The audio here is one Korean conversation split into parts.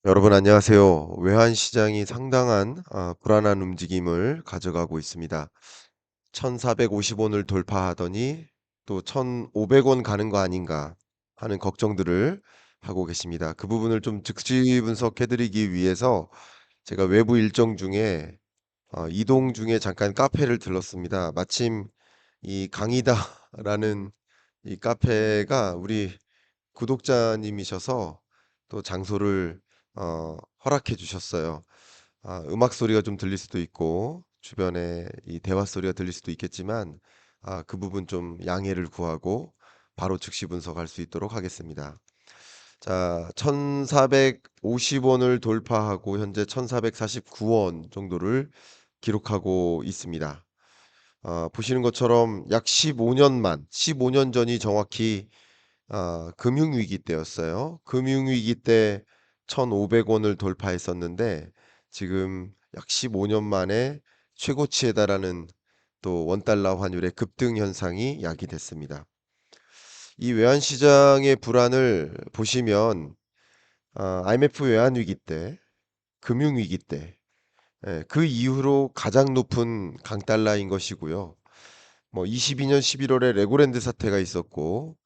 여러분 안녕하세요. 외환 시장이 상당한 불안한 움직임을 가져가고 있습니다. 1,450원을 돌파하더니 또 1,500원 가는 거 아닌가 하는 걱정들을 하고 계십니다. 그 부분을 좀 즉시 분석해 드리기 위해서 제가 외부 일정 중에 이동 중에 잠깐 카페를 들렀습니다. 마침 이 강이다라는 이 카페가 우리 구독자님이셔서 또 장소를 허락해 주셨어요. 음악 소리가 좀 들릴 수도 있고 주변에 이 대화 소리가 들릴 수도 있겠지만 그 부분 좀 양해를 구하고 바로 즉시 분석할 수 있도록 하겠습니다. 자, 1,450 원을 돌파하고 현재 1,449원 정도를 기록하고 있습니다. 보시는 것처럼 약 15년 전이 정확히 금융위기 때였어요. 금융위기 때 1,500 원을 돌파했었는데 지금 약 15년 만에 최고치에 달하는 또 원달러 환율의 급등 현상이 야기됐습니다. 이 외환 시장의 불안을 보시면 IMF 외환 위기 때, 금융 위기 때, 그 이후로 가장 높은 강달러인 것이고요. 뭐 22년 11월에 레고랜드 사태가 있었고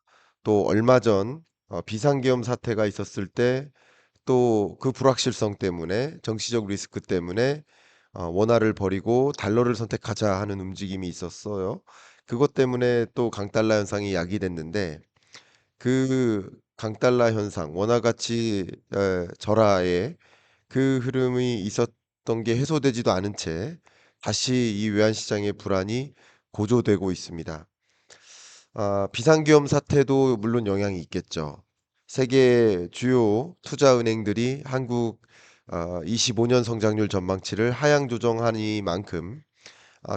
또 얼마 전 비상계엄 사태가 있었을 때 또 그 불확실성 때문에 정치적 리스크 때문에 원화를 버리고 달러를 선택하자 하는 움직임이 있었어요. 그것 때문에 또 강달러 현상이 야기됐는데 그 강달러 현상, 원화 가치 절하의 그 흐름이 있었던 게 해소되지도 않은 채 다시 이 외환 시장의 불안이 고조되고 있습니다. 비상계엄 사태도 물론 영향이 있겠죠. 세계 주요 투자은행들이 한국 25년 성장률 전망치를 하향 조정하니만큼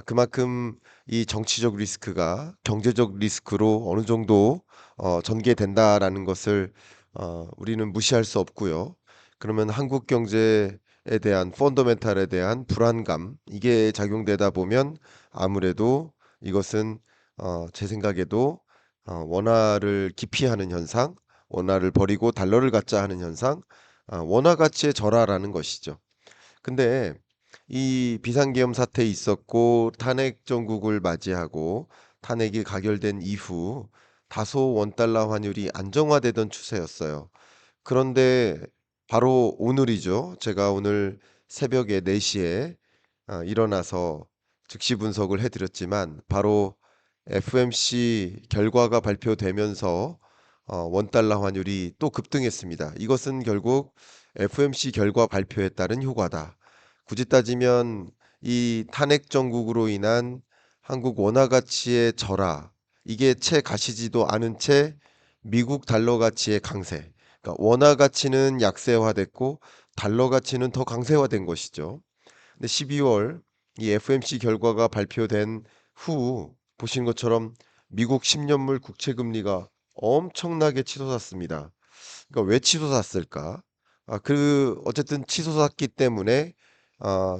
그만큼 이 정치적 리스크가 경제적 리스크로 어느 정도 전개된다라는 것을 우리는 무시할 수 없고요. 그러면 한국 경제에 대한 펀더멘탈에 대한 불안감 이게 작용되다 보면 아무래도 이것은 제 생각에도 원화를 기피하는 현상, 원화를 버리고 달러를 갖자 하는 현상, 원화 가치의 절하라는 것이죠. 근데 이 비상계엄 사태 있었고 탄핵 정국을 맞이하고 탄핵이 가결된 이후 다소 원달러 환율이 안정화되던 추세였어요. 그런데 바로 오늘이죠. 제가 오늘 새벽에 4 시에 일어나서 즉시 분석을 해 드렸지만 바로 FMC 결과가 발표되면서 원달러 환율이 또 급등했습니다. 이것은 결국 FMC 결과 발표에 따른 효과다. 굳이 따지면 이 탄핵 정국으로 인한 한국 원화 가치의 절하 이게 채 가시지도 않은 채 미국 달러 가치의 강세 그러니까 원화 가치는 약세화됐고 달러 가치는 더 강세화된 것이죠. 근데 12월 이 FMC 결과가 발표된 후 보신 것처럼 미국 10년물 국채 금리가 엄청나게 치솟았습니다. 그러니까 왜 치솟았을까? 어쨌든 치솟았기 때문에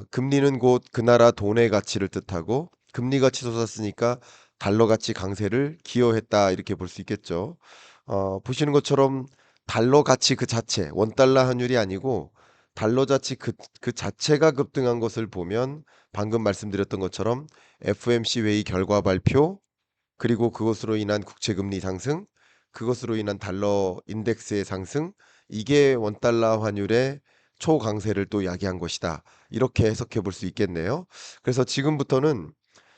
금리는 곧 그 나라 돈의 가치를 뜻하고 금리가 치솟았으니까 달러 가치 강세를 기여했다 이렇게 볼 수 있겠죠. 보시는 것처럼 달러 가치 그 자체, 원달러 환율이 아니고 달러 자치 그 자체가 급등한 것을 보면 방금 말씀드렸던 것처럼 FMC 회의 결과 발표 그리고 그것으로 인한 국채 금리 상승, 그것으로 인한 달러 인덱스의 상승, 이게 원달러 환율의 초강세를 또 야기한 것이다. 이렇게 해석해 볼 수 있겠네요. 그래서 지금부터는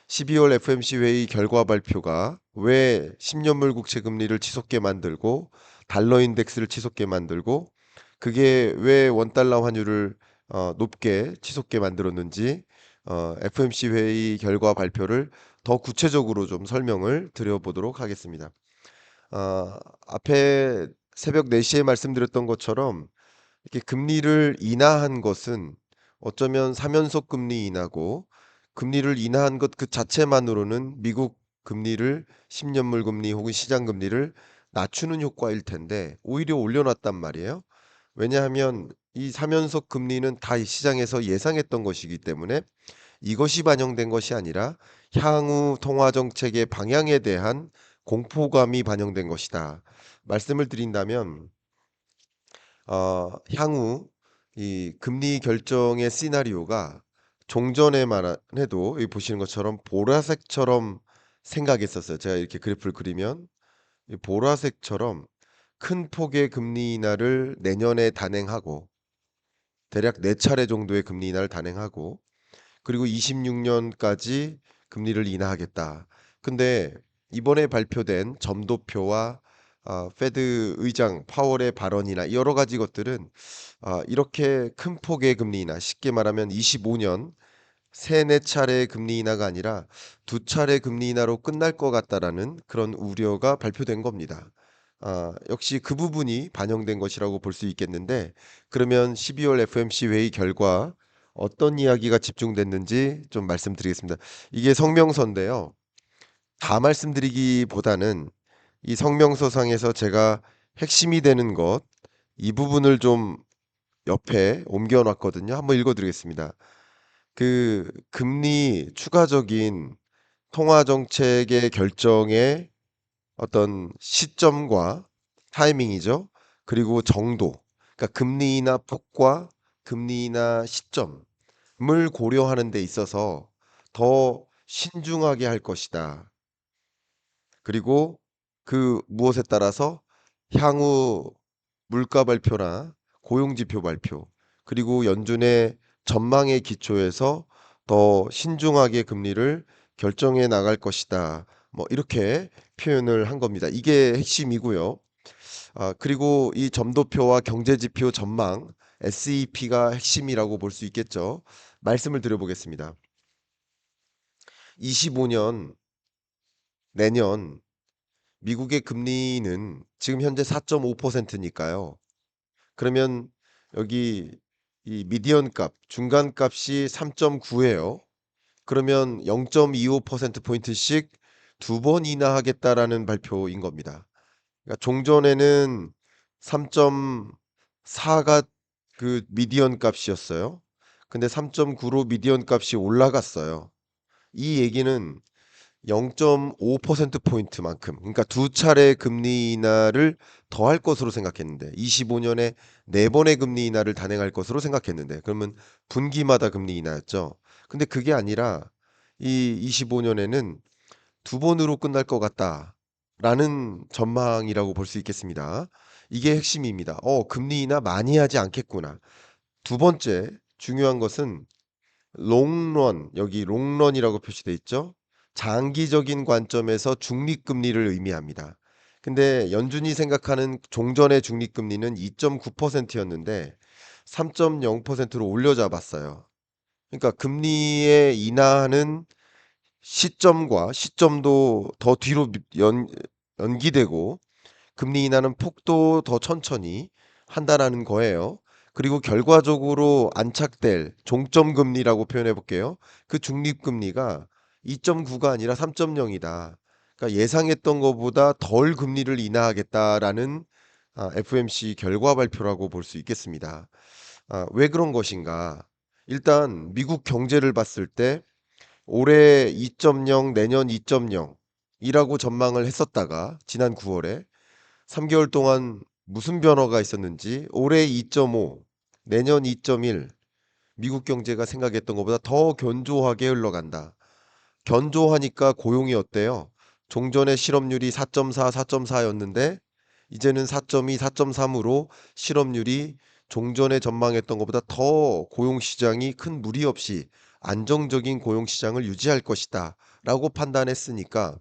12월 FMC 회의 결과 발표가 왜 10년물 국채 금리를 치솟게 만들고 달러 인덱스를 치솟게 만들고 그게 왜 원달러 환율을 높게 치솟게 만들었는지 FMC 회의 결과 발표를 더 구체적으로 좀 설명을 드려보도록 하겠습니다. 앞에 새벽 4 시에 말씀드렸던 것처럼 이렇게 금리를 인하한 것은 어쩌면 3 연속 금리 인하고 금리를 인하한 것 그 자체만으로는 미국 금리를 10 년물 금리 혹은 시장 금리를 낮추는 효과일 텐데 오히려 올려놨단 말이에요. 왜냐하면 이 3 연속 금리는 다 이 시장에서 예상했던 것이기 때문에 이것이 반영된 것이 아니라 향후 통화 정책의 방향에 대한 공포감이 반영된 것이다. 말씀을 드린다면 향후 이 금리 결정의 시나리오가 종전에만 해도 여기 보시는 것처럼 보라색처럼 생각했었어요. 제가 이렇게 그래프를 그리면 이 보라색처럼 큰 폭의 금리 인하를 내년에 단행하고 대략 4 차례 정도의 금리 인하를 단행하고 그리고 26 년까지 금리를 인하하겠다. 근데 이번에 발표된 점도표와 페드 의장 파월의 발언이나 여러 가지 것들은 이렇게 큰 폭의 금리 인하, 쉽게 말하면 25년 3-4 차례의 금리 인하가 아니라 2 차례 금리 인하로 끝날 것 같다라는 그런 우려가 발표된 겁니다. 역시 그 부분이 반영된 것이라고 볼 수 있겠는데, 그러면 12월 FOMC 회의 결과 어떤 이야기가 집중됐는지 좀 말씀드리겠습니다. 이게 성명서인데요. 다 말씀드리기보다는 이 성명서상에서 제가 핵심이 되는 것, 이 부분을 좀 옆에 옮겨 놨거든요. 한번 읽어 드리겠습니다. 그 금리 추가적인 통화 정책의 결정의 어떤 시점과 타이밍이죠. 그리고 정도. 그러니까 금리 인하 폭과 금리 인하 시점을 고려하는 데 있어서 더 신중하게 할 것이다. 그리고 그 무엇에 따라서 향후 물가 발표나 고용 지표 발표, 그리고 연준의 전망에 기초해서 더 신중하게 금리를 결정해 나갈 것이다. 뭐 이렇게 표현을 한 겁니다. 이게 핵심이고요. 그리고 이 점도표와 경제 지표 전망 SEP가 핵심이라고 볼 수 있겠죠. 말씀을 드려 보겠습니다. 25년 내년 미국의 금리는 지금 현재 4.5%니까요. 그러면 여기 이 미디언 값, 중간 값이 3.9 예요. 그러면 0.25% 포인트씩 2번 인하하겠다라는 발표인 겁니다. 그러니까 종전에는 3.4가 그 미디언 값이었어요. 근데 3.9로 미디언 값이 올라갔어요. 이 얘기는 0.5% 포인트만큼, 그러니까 두 차례 금리 인하를 더할 것으로 생각했는데, 25 년에 4번의 금리 인하를 단행할 것으로 생각했는데, 그러면 분기마다 금리 인하였죠. 근데 그게 아니라 이 25 년에는 2번으로 끝날 것 같다라는 전망이라고 볼 수 있겠습니다. 이게 핵심입니다. 금리 인하 많이 하지 않겠구나. 두 번째 중요한 것은 롱런, 여기 롱런이라고 표시돼 있죠. 장기적인 관점에서 중립금리를 의미합니다. 근데 연준이 생각하는 종전의 중립금리는 2.9%였는데 3.0%로 올려잡았어요. 그러니까 금리의 인하는 시점과 시점도 더 뒤로 연기되고 금리 인하는 폭도 더 천천히 한다라는 거예요. 그리고 결과적으로 안착될 종점 금리라고 표현해 볼게요. 그 중립 금리가 2.9가 아니라 3.0이다. 그러니까 예상했던 것보다 덜 금리를 인하하겠다라는 FOMC 결과 발표라고 볼 수 있겠습니다. 왜 그런 것인가? 일단 미국 경제를 봤을 때 올해 2.0, 내년 2.0이라고 전망을 했었다가 지난 9월에 3개월 동안 무슨 변화가 있었는지 올해 2.5, 내년 2.1, 미국 경제가 생각했던 것보다 더 견조하게 흘러간다. 견조하니까 고용이 어때요? 종전에 실업률이 4.4, 4.4였는데 이제는 4.2, 4.3으로 실업률이 종전에 전망했던 것보다 더 고용 시장이 큰 무리 없이 안정적인 고용 시장을 유지할 것이다 라고 판단했으니까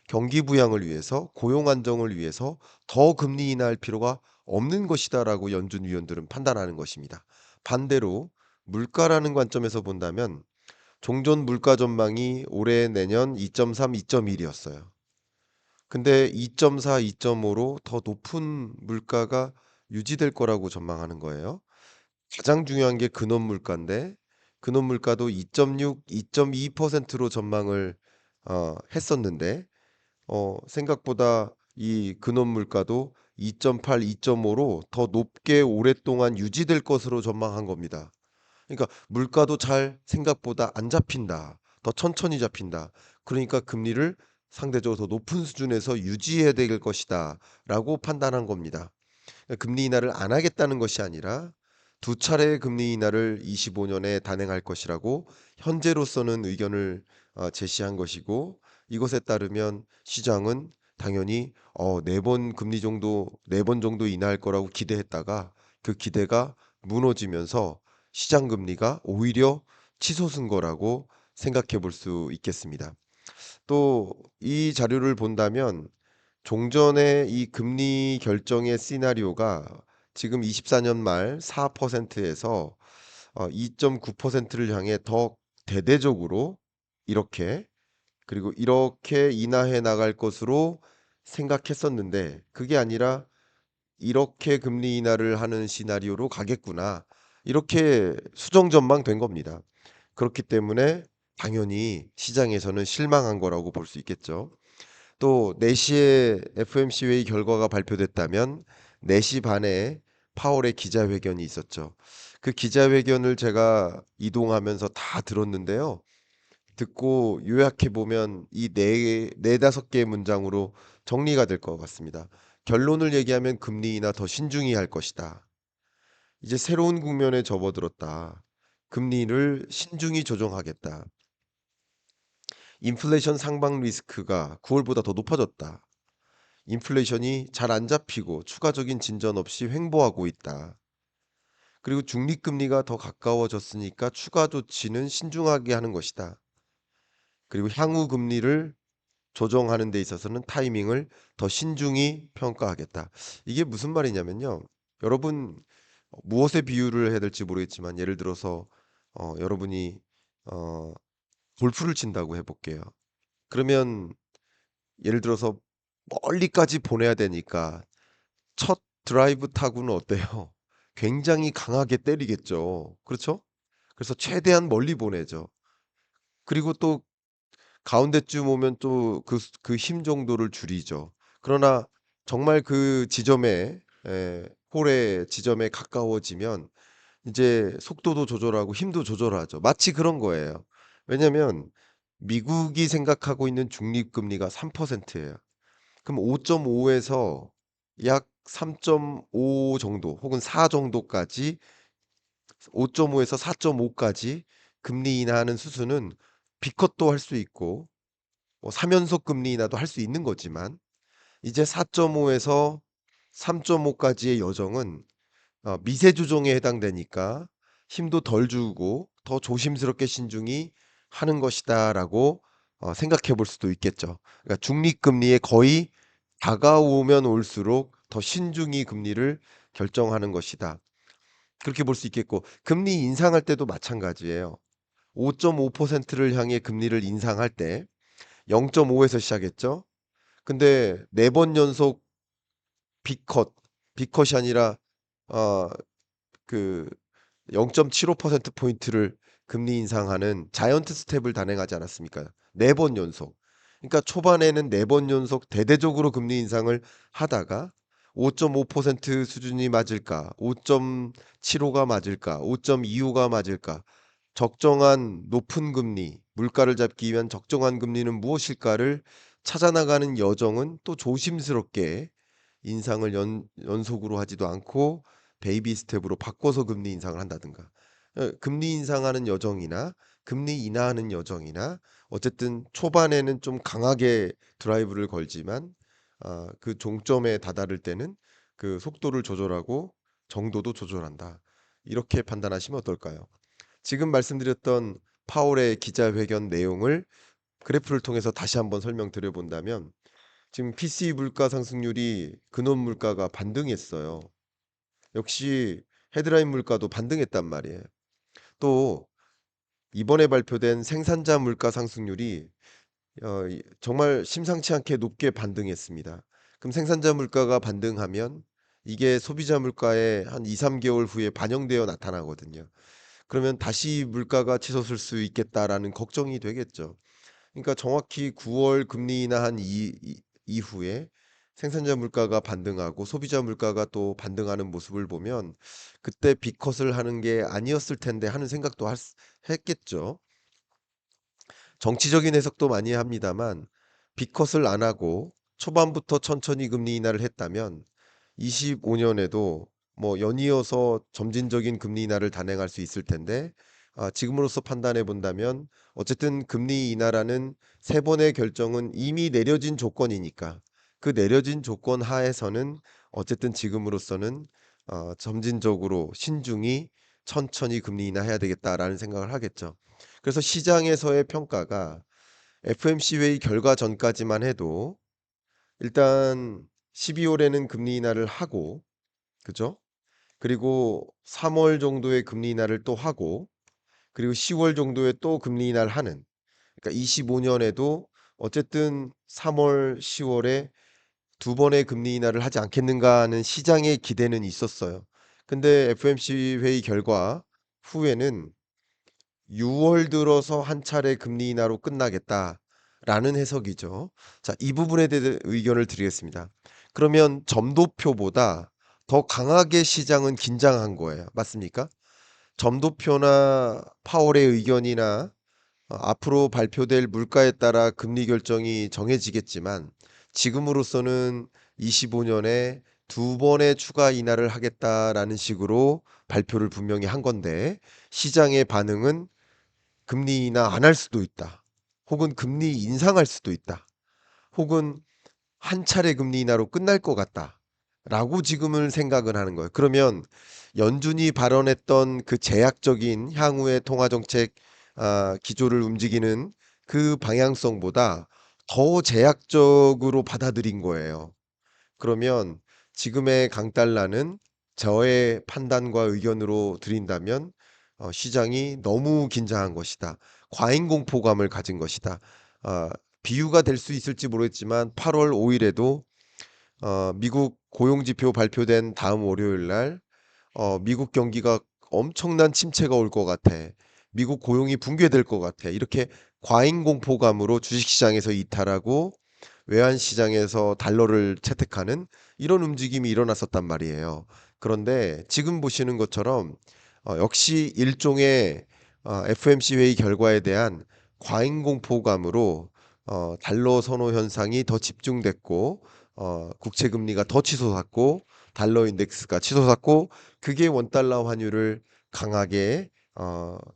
경기 부양을 위해서 고용 안정을 위해서 더 금리 인하할 필요가 없는 것이다라고 연준 위원들은 판단하는 것입니다. 반대로 물가라는 관점에서 본다면 종전 물가 전망이 올해 내년 2.3, 2.1이었어요. 근데 2.4, 2.5로 더 높은 물가가 유지될 거라고 전망하는 거예요. 가장 중요한 게 근원 물가인데 근원 물가도 2.6, 2.2%로 전망을 했었는데 생각보다 이 근원 물가도 2.8, 2.5로 더 높게 오랫동안 유지될 것으로 전망한 겁니다. 그러니까 물가도 잘 생각보다 안 잡힌다. 더 천천히 잡힌다. 그러니까 금리를 상대적으로 더 높은 수준에서 유지해야 될 것이다라고 판단한 겁니다. 그러니까 금리 인하를 안 하겠다는 것이 아니라 두 차례의 금리 인하를 25년에 단행할 것이라고 현재로서는 의견을 제시한 것이고, 이것에 따르면 시장은 당연히 네 번 금리 정도, 네 번 정도 인하할 거라고 기대했다가 그 기대가 무너지면서 시장 금리가 오히려 치솟은 거라고 생각해 볼 수 있겠습니다. 또 이 자료를 본다면 종전의 이 금리 결정의 시나리오가 지금 24년 말 4%에서 2.9%를 향해 더 대대적으로 이렇게, 그리고 이렇게 인하해 나갈 것으로 생각했었는데, 그게 아니라 이렇게 금리 인하를 하는 시나리오로 가겠구나, 이렇게 수정 전망된 겁니다. 그렇기 때문에 당연히 시장에서는 실망한 거라고 볼 수 있겠죠. 또 4시에 FOMC 회의 결과가 발표됐다면 4시 반에 파월의 기자회견이 있었죠. 그 기자회견을 제가 이동하면서 다 들었는데요. 듣고 요약해 보면 이 네다섯 개의 문장으로 정리가 될 것 같습니다. 결론을 얘기하면 금리 인하 더 신중히 할 것이다. 이제 새로운 국면에 접어들었다. 금리를 신중히 조정하겠다. 인플레이션 상방 리스크가 9월보다 더 높아졌다. 인플레이션이 잘 안 잡히고 추가적인 진전 없이 횡보하고 있다. 그리고 중립금리가 더 가까워졌으니까 추가 조치는 신중하게 하는 것이다. 그리고 향후 금리를 조정하는 데 있어서는 타이밍을 더 신중히 평가하겠다. 이게 무슨 말이냐면요. 여러분, 무엇에 비유를 해야 될지 모르겠지만, 예를 들어서 여러분이 어, 골프를 친다고 해볼게요. 그러면 예를 들어서 멀리까지 보내야 되니까 첫 드라이브 타구는 어때요? 굉장히 강하게 때리겠죠. 그렇죠? 그래서 최대한 멀리 보내죠. 그리고 또 가운데쯤 오면 또 그 힘 정도를 줄이죠. 그러나 정말 그 지점에, 홀의 지점에 가까워지면 이제 속도도 조절하고 힘도 조절하죠. 마치 그런 거예요. 왜냐면 미국이 생각하고 있는 중립금리가 3%예요. 그럼 5.5에서 약 3.5 정도 혹은 4 정도까지, 5.5에서 4.5까지 금리 인하하는 수순은 B컷도 할 수 있고 3연속 금리 인하도 할 수 있는 거지만, 이제 4.5에서 3.5까지의 여정은 미세 조정에 해당되니까 힘도 덜 주고 더 조심스럽게 신중히 하는 것이다라고 생각해 볼 수도 있겠죠. 그러니까 중립금리에 거의 다가오면 올수록 더 신중히 금리를 결정하는 것이다. 그렇게 볼 수 있겠고, 금리 인상할 때도 마찬가지예요. 5.5%를 향해 금리를 인상할 때 0.5에서 시작했죠. 근데 4번 연속 B컷, B컷이 아니라 어, 그 0.75% 포인트를 금리 인상하는 자이언트 스텝을 단행하지 않았습니까? 4번 연속. 그러니까 초반에는 4번 연속 대대적으로 금리 인상을 하다가 5.5% 수준이 맞을까? 5.75가 맞을까? 5.25가 맞을까? 적정한 높은 금리, 물가를 잡기 위한 적정한 금리는 무엇일까를 찾아나가는 여정은 또 조심스럽게 인상을 연속으로 하지도 않고 베이비 스텝으로 바꿔서 금리 인상을 한다든가. 금리 인상하는 여정이나 금리 인하하는 여정이나 어쨌든 초반에는 좀 강하게 드라이브를 걸지만 그 종점에 다다를 때는 그 속도를 조절하고 정도도 조절한다. 이렇게 판단하시면 어떨까요? 지금 말씀드렸던 파월의 기자회견 내용을 그래프를 통해서 다시 한번 설명드려 본다면, 지금 PCE 물가 상승률이 근원 물가가 반등했어요. 역시 헤드라인 물가도 반등했단 말이에요. 또 이번에 발표된 생산자 물가 상승률이 정말 심상치 않게 높게 반등했습니다. 그럼 생산자 물가가 반등하면 이게 소비자 물가에 한 2-3개월 후에 반영되어 나타나거든요. 그러면 다시 물가가 치솟을 수 있겠다라는 걱정이 되겠죠. 그러니까 정확히 9월 금리 인하한 이후에 생산자 물가가 반등하고 소비자 물가가 또 반등하는 모습을 보면 그때 B컷을 하는 게 아니었을 텐데 하는 생각도 했겠죠. 정치적인 해석도 많이 합니다만, B컷을 안 하고 초반부터 천천히 금리 인하를 했다면 25년에도 뭐 연이어서 점진적인 금리 인하를 단행할 수 있을 텐데 지금으로서 판단해 본다면 어쨌든 금리 인하라는 세 번의 결정은 이미 내려진 조건이니까 그 내려진 조건 하에서는 어쨌든 지금으로서는 점진적으로 신중히 천천히 금리 인하해야 되겠다라는 생각을 하겠죠. 그래서 시장에서의 평가가 FOMC 회의 결과 전까지만 해도 일단 12월에는 금리 인하를 하고, 그죠? 그리고 3월 정도에 금리 인하를 또 하고, 그리고 10월 정도에 또 금리 인하를 하는, 그러니까 25년에도 어쨌든 3월, 10월에 두 번의 금리 인하를 하지 않겠는가 하는 시장의 기대는 있었어요. 근데 FOMC 회의 결과 후에는 6월 들어서 한 차례 금리 인하로 끝나겠다라는 해석이죠. 자, 이 부분에 대해 의견을 드리겠습니다. 그러면 점도표보다 더 강하게 시장은 긴장한 거예요. 맞습니까? 점도표나 파월의 의견이나 앞으로 발표될 물가에 따라 금리 결정이 정해지겠지만 지금으로서는 25년에 두 번의 추가 인하를 하겠다라는 식으로 발표를 분명히 한 건데 시장의 반응은 금리 인하 안 할 수도 있다. 혹은 금리 인상할 수도 있다. 혹은 한 차례 금리 인하로 끝날 것 같다. 라고 지금은 생각을 하는 거예요. 그러면 연준이 발언했던 그 제약적인 향후의 통화정책 기조를 움직이는 그 방향성보다 더 제약적으로 받아들인 거예요. 그러면 지금의 강달러는 저의 판단과 의견으로 드린다면 시장이 너무 긴장한 것이다. 과잉 공포감을 가진 것이다. 아, 비유가 될 수 있을지 모르겠지만 8월 5일에도 미국 고용지표 발표된 다음 월요일 날 미국 경기가 엄청난 침체가 올 것 같아. 미국 고용이 붕괴될 것 같아. 이렇게 과잉 공포감으로 주식시장에서 이탈하고 외환시장에서 달러를 채택하는 이런 움직임이 일어났었단 말이에요. 그런데 지금 보시는 것처럼 역시 일종의 FOMC 회의 결과에 대한 과잉 공포감으로 달러 선호 현상이 더 집중됐고 국채 금리가 더 치솟았고 달러 인덱스가 치솟았고 그게 원달러 환율을 강하게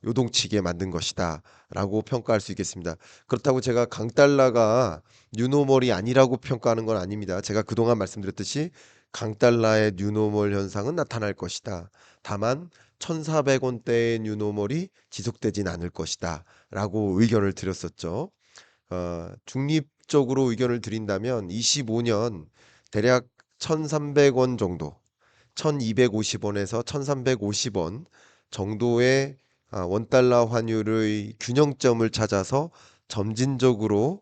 요동치게 만든 것이다라고 평가할 수 있겠습니다. 그렇다고 제가 강달러가 뉴노멀이 아니라고 평가하는 건 아닙니다. 제가 그동안 말씀드렸듯이 강달러의 뉴노멀 현상은 나타날 것이다. 다만 1,400원대의 뉴노멀이 지속되진 않을 것이다. 라고 의견을 드렸었죠. 중립적으로 의견을 드린다면 25년 대략 1,300원 정도, 1,250원에서 1,350원 정도의 원달러 환율의 균형점을 찾아서 점진적으로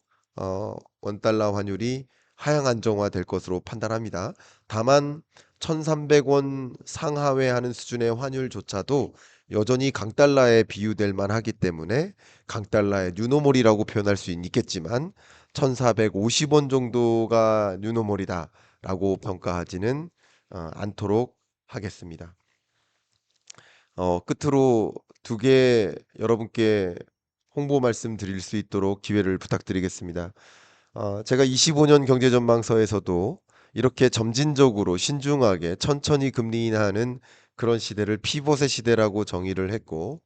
원달러 환율이 하향 안정화될 것으로 판단합니다. 다만 1,300원 상하회하는 수준의 환율조차도 여전히 강달러에 비유될 만하기 때문에 강달러의 뉴노멀이라고 표현할 수 있겠지만 1,450원 정도가 뉴노멀이다라고 평가하지는 않도록 하겠습니다. 끝으로 두 개 여러분께 홍보 말씀 드릴 수 있도록 기회를 부탁드리겠습니다. 제가 25년 경제전망서에서도 이렇게 점진적으로 신중하게 천천히 금리 인하하는 그런 시대를 피벗의 시대라고 정의를 했고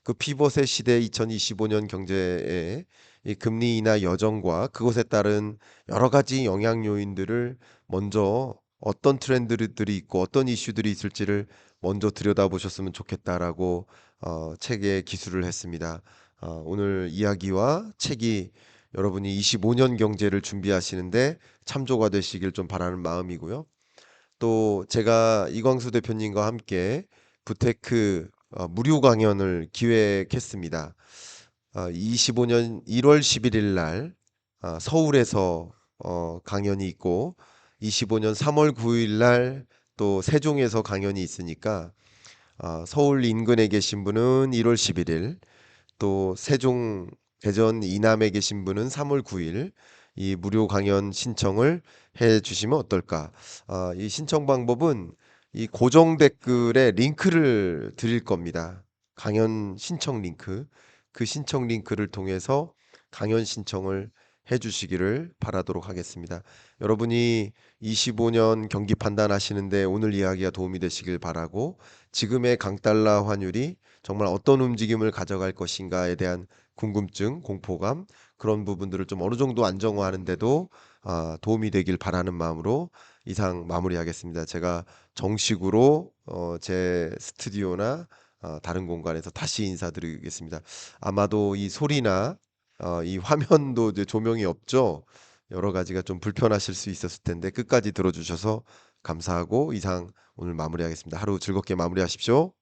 그 피벗의 시대 2025년 경제의 이 금리 인하 여정과 그것에 따른 여러 가지 영향 요인들을 먼저 어떤 트렌드들이 있고 어떤 이슈들이 있을지를 먼저 들여다보셨으면 좋겠다라고 책에 기술을 했습니다. 오늘 이야기와 책이 여러분이 25년 경제를 준비하시는데 참조가 되시길 좀 바라는 마음이고요. 또 제가 이광수 대표님과 함께 부테크 무료 강연을 기획했습니다. 25년 1월 11일 날 서울에서 강연이 있고 25년 3월 9일 날 또 세종에서 강연이 있으니까 서울 인근에 계신 분은 1월 11일 또 세종, 대전, 이남에 계신 분은 3월 9일 이 무료 강연 신청을 해 주시면 어떨까? 이 신청 방법은 이 고정 댓글에 링크를 드릴 겁니다. 강연 신청 링크. 그 신청 링크를 통해서 강연 신청을 해 주시기를 바라도록 하겠습니다. 여러분이 25년 경기 판단하시는데 오늘 이야기가 도움이 되시길 바라고, 지금의 강달러 환율이 정말 어떤 움직임을 가져갈 것인가에 대한 궁금증, 공포감, 그런 부분들을 좀 어느 정도 안정화하는 데도 도움이 되길 바라는 마음으로 이상 마무리하겠습니다. 제가 정식으로 제 스튜디오나 다른 공간에서 다시 인사드리겠습니다. 아마도 이 소리나 이 화면도 이제 조명이 없죠. 여러 가지가 좀 불편하실 수 있었을 텐데 끝까지 들어주셔서 감사하고 이상 오늘 마무리하겠습니다. 하루 즐겁게 마무리하십시오.